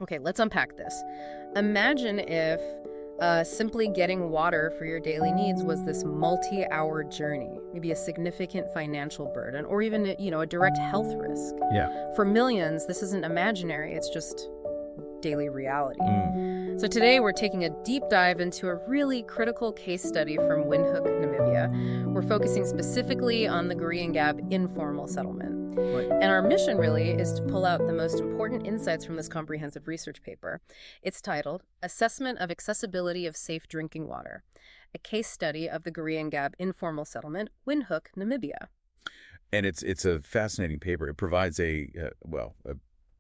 Okay, let's unpack this. Imagine if simply getting water for your daily needs was this multi-hour journey, maybe a significant financial burden, or even, a direct health risk. Yeah. For millions, this isn't imaginary, it's just daily reality. Mm. So today we're taking a deep dive into a really critical case study from Windhoek, Namibia. We're focusing specifically on the Goreangab informal settlement. Right. And our mission really is to pull out the most important insights from this comprehensive research paper. It's titled Assessment of Accessibility of Safe Drinking Water, a case study of the Goreangab informal settlement, Windhoek, Namibia. And it's a fascinating paper. It provides a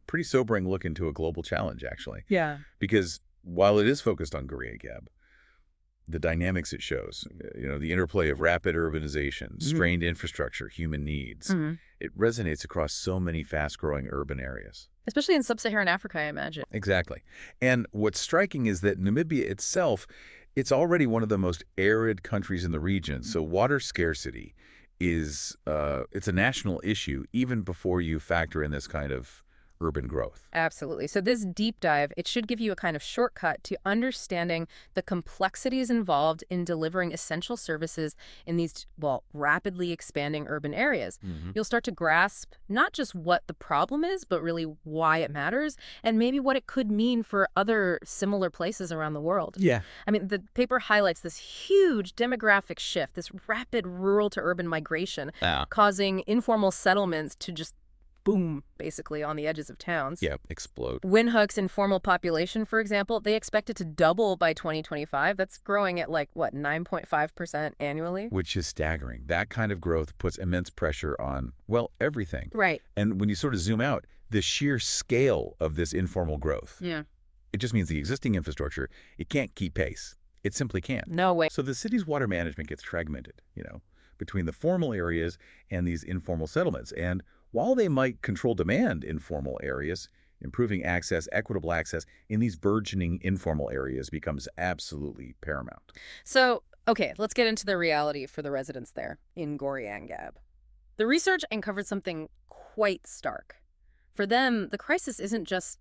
pretty sobering look into a global challenge, actually. Yeah. Because while it is focused on Goreangab, the dynamics it shows, the interplay of rapid urbanization, strained infrastructure, human needs, it resonates across so many fast-growing urban areas. Especially in sub-Saharan Africa, I imagine. Exactly. And what's striking is that Namibia itself, it's already one of the most arid countries in the region. So water scarcity is it's a national issue even before you factor in this kind of urban growth. Absolutely. So this deep dive, it should give you a kind of shortcut to understanding the complexities involved in delivering essential services in these, rapidly expanding urban areas. You'll start to grasp not just what the problem is, but really why it matters, and maybe what it could mean for other similar places around the world. Yeah. I mean, the paper highlights this huge demographic shift, this rapid rural to urban migration, causing informal settlements to just boom, basically, on the edges of towns. Yeah, explode. Windhoek's informal population, for example, they expect it to double by 2025. That's growing at 9.5% annually. Which is staggering. That kind of growth puts immense pressure on, everything. Right. And when you sort of zoom out, the sheer scale of this informal growth, Yeah. it just means the existing infrastructure, it can't keep pace. It simply can't. No way. So the city's water management gets fragmented, between the formal areas and these informal settlements. And while they might control demand in formal areas, improving access, equitable access in these burgeoning informal areas becomes absolutely paramount. So, okay, let's get into the reality for the residents there in Goreangab. The research uncovered something quite stark. For them, the crisis isn't just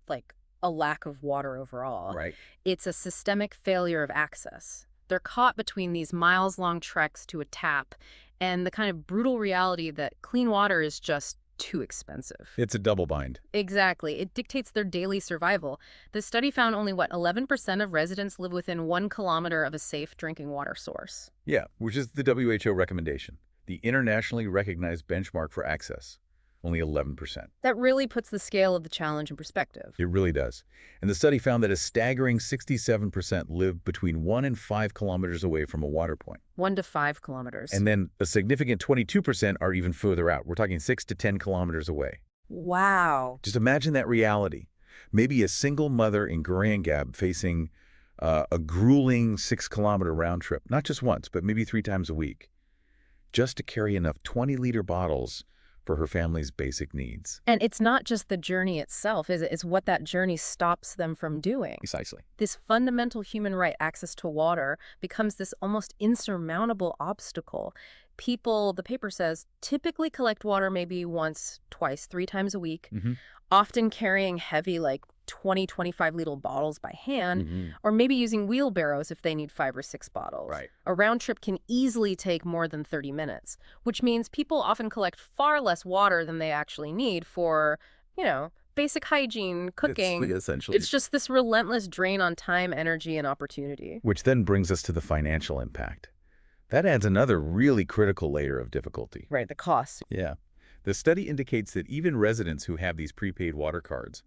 a lack of water overall. Right. It's a systemic failure of access. They're caught between these miles-long treks to a tap and the kind of brutal reality that clean water is just too expensive. It's a double bind. Exactly. It dictates their daily survival. The study found only, 11% of residents live within 1 kilometer of a safe drinking water source. Yeah, which is the WHO recommendation, the internationally recognized benchmark for access. Only 11%. That really puts the scale of the challenge in perspective. It really does. And the study found that a staggering 67% live between 1 and 5 kilometers away from a water point. 1 to 5 kilometers. And then a significant 22% are even further out. We're talking 6 to 10 kilometers away. Wow. Just imagine that reality. Maybe a single mother in Goreangab facing a grueling 6-kilometer round trip, not just once, but maybe 3 times a week, just to carry enough 20-liter bottles for her family's basic needs. And it's not just the journey itself, is it? It's what that journey stops them from doing. Precisely. This fundamental human right, access to water, becomes this almost insurmountable obstacle. People, the paper says, typically collect water maybe once, twice, 3 times a week, often carrying heavy 20, 25-liter bottles by hand, or maybe using wheelbarrows if they need 5 or 6 bottles. Right. A round trip can easily take more than 30 minutes, which means people often collect far less water than they actually need for, basic hygiene, cooking. Essentially. It's just this relentless drain on time, energy, and opportunity. Which then brings us to the financial impact. That adds another really critical layer of difficulty. Right, the cost. Yeah. The study indicates that even residents who have these prepaid water cards,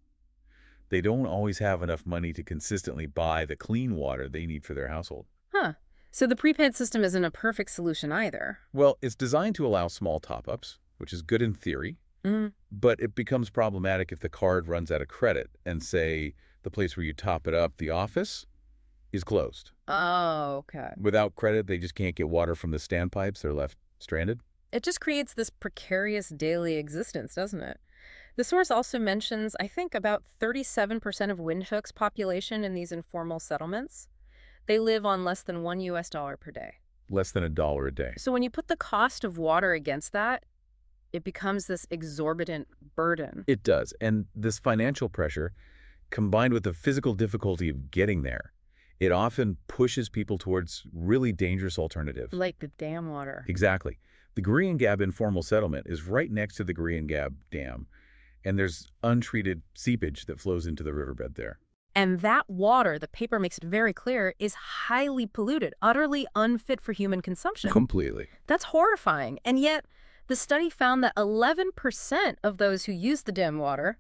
they don't always have enough money to consistently buy the clean water they need for their household. Huh. So the prepaid system isn't a perfect solution either. Well, it's designed to allow small top-ups, which is good in theory, but it becomes problematic if the card runs out of credit and, say, the place where you top it up, the office, is closed. Oh, okay. Without credit, they just can't get water from the standpipes. They're left stranded. It just creates this precarious daily existence, doesn't it? The source also mentions, I think, about 37% of Windhoek's population in these informal settlements. They live on less than $1 per day. Less than $1 a day. So when you put the cost of water against that, it becomes this exorbitant burden. It does. And this financial pressure, combined with the physical difficulty of getting there, it often pushes people towards really dangerous alternatives. Like the dam water. Exactly. The Goreangab informal settlement is right next to the Goreangab Dam, and there's untreated seepage that flows into the riverbed there. And that water, the paper makes it very clear, is highly polluted, utterly unfit for human consumption. Completely. That's horrifying. And yet, the study found that 11% of those who use the dam water,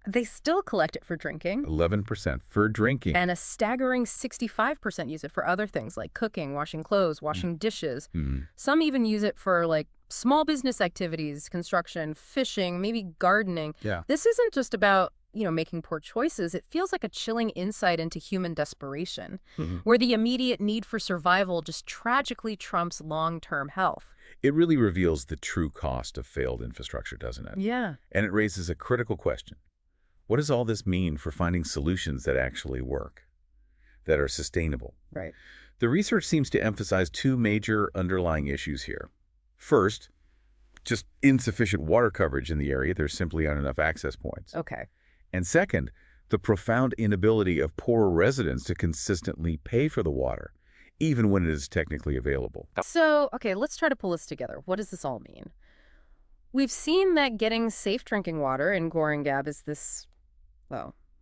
they still collect it for drinking. 11% for drinking. And a staggering 65% use it for other things like cooking, washing clothes, washing dishes. Some even use it for like small business activities, construction, fishing, maybe gardening. Yeah. This isn't just about, making poor choices. It feels like a chilling insight into human desperation, where the immediate need for survival just tragically trumps long-term health. It really reveals the true cost of failed infrastructure, doesn't it? Yeah. And it raises a critical question. What does all this mean for finding solutions that actually work, that are sustainable? Right. The research seems to emphasize two major underlying issues here. First, just insufficient water coverage in the area. There's simply aren't enough access points. Okay. And second, the profound inability of poorer residents to consistently pay for the water, even when it is technically available. So, okay, let's try to pull this together. What does this all mean? We've seen that getting safe drinking water in Goreangab is this,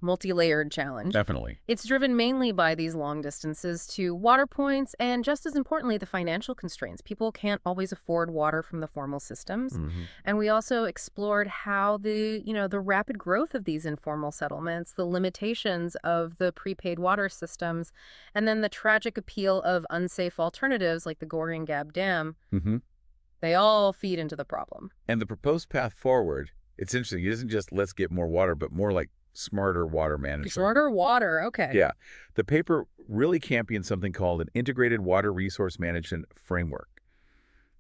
multi-layered challenge. Definitely. It's driven mainly by these long distances to water points and, just as importantly, the financial constraints. People can't always afford water from the formal systems. And we also explored how the rapid growth of these informal settlements, the limitations of the prepaid water systems, and then the tragic appeal of unsafe alternatives like the Goreangab Dam, they all feed into the problem. And the proposed path forward, it's interesting. It isn't just let's get more water, but more like smarter water management. Smarter water, okay. Yeah. The paper really champions something called an Integrated Water Resource Management Framework,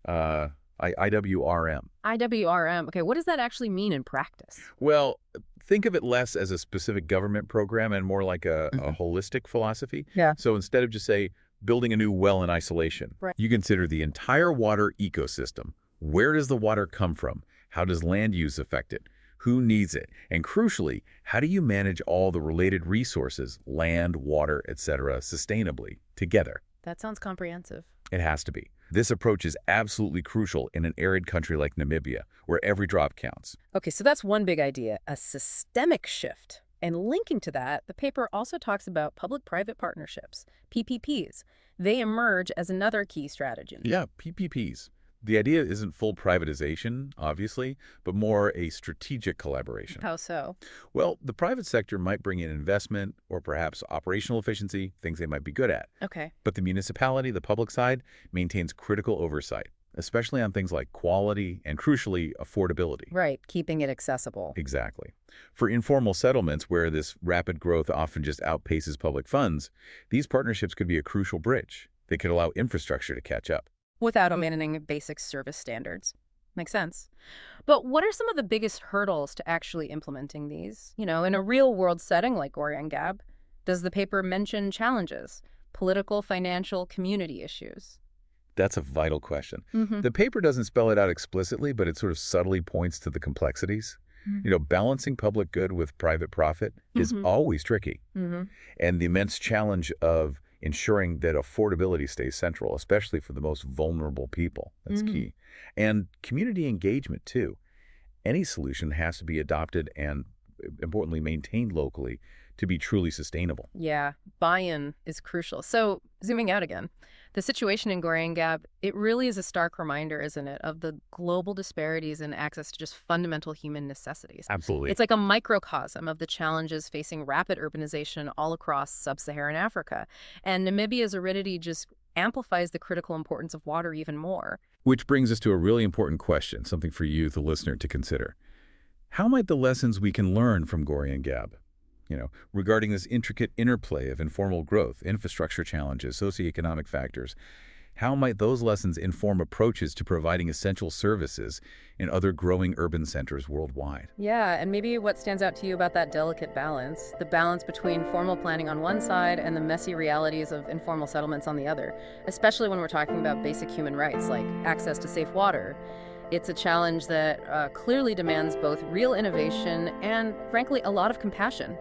IWRM. IWRM. Okay, what does that actually mean in practice? Well, think of it less as a specific government program and more like a holistic philosophy. Yeah. So instead of just, say, building a new well in isolation, you consider the entire water ecosystem. Where does the water come from? How does land use affect it? Who needs it? And crucially, how do you manage all the related resources, land, water, etc., sustainably together? That sounds comprehensive. It has to be. This approach is absolutely crucial in an arid country like Namibia, where every drop counts. Okay, so that's one big idea, a systemic shift. And linking to that, the paper also talks about public-private partnerships, PPPs. They emerge as another key strategy. Yeah, PPPs. The idea isn't full privatization, obviously, but more a strategic collaboration. How so? Well, the private sector might bring in investment or perhaps operational efficiency, things they might be good at. Okay. But the municipality, the public side, maintains critical oversight, especially on things like quality and, crucially, affordability. Right, keeping it accessible. Exactly. For informal settlements where this rapid growth often just outpaces public funds, these partnerships could be a crucial bridge. They could allow infrastructure to catch up. Without abandoning basic service standards. Makes sense. But what are some of the biggest hurdles to actually implementing these? In a real-world setting like Goreangab, does the paper mention challenges, political, financial, community issues? That's a vital question. The paper doesn't spell it out explicitly, but it sort of subtly points to the complexities. Balancing public good with private profit is always tricky. And the immense challenge of ensuring that affordability stays central, especially for the most vulnerable people. That's key. And community engagement, too. Any solution has to be adopted and, importantly, maintained locally to be truly sustainable. Yeah, buy-in is crucial. So, zooming out again, the situation in Goreangab, it really is a stark reminder, isn't it, of the global disparities in access to just fundamental human necessities. Absolutely. It's like a microcosm of the challenges facing rapid urbanization all across sub-Saharan Africa. And Namibia's aridity just amplifies the critical importance of water even more. Which brings us to a really important question, something for you, the listener, to consider. How might the lessons we can learn from Goreangab, regarding this intricate interplay of informal growth, infrastructure challenges, socioeconomic factors, how might those lessons inform approaches to providing essential services in other growing urban centers worldwide? Yeah, and maybe what stands out to you about that delicate balance, the balance between formal planning on one side and the messy realities of informal settlements on the other, especially when we're talking about basic human rights like access to safe water. It's a challenge that clearly demands both real innovation and, frankly, a lot of compassion.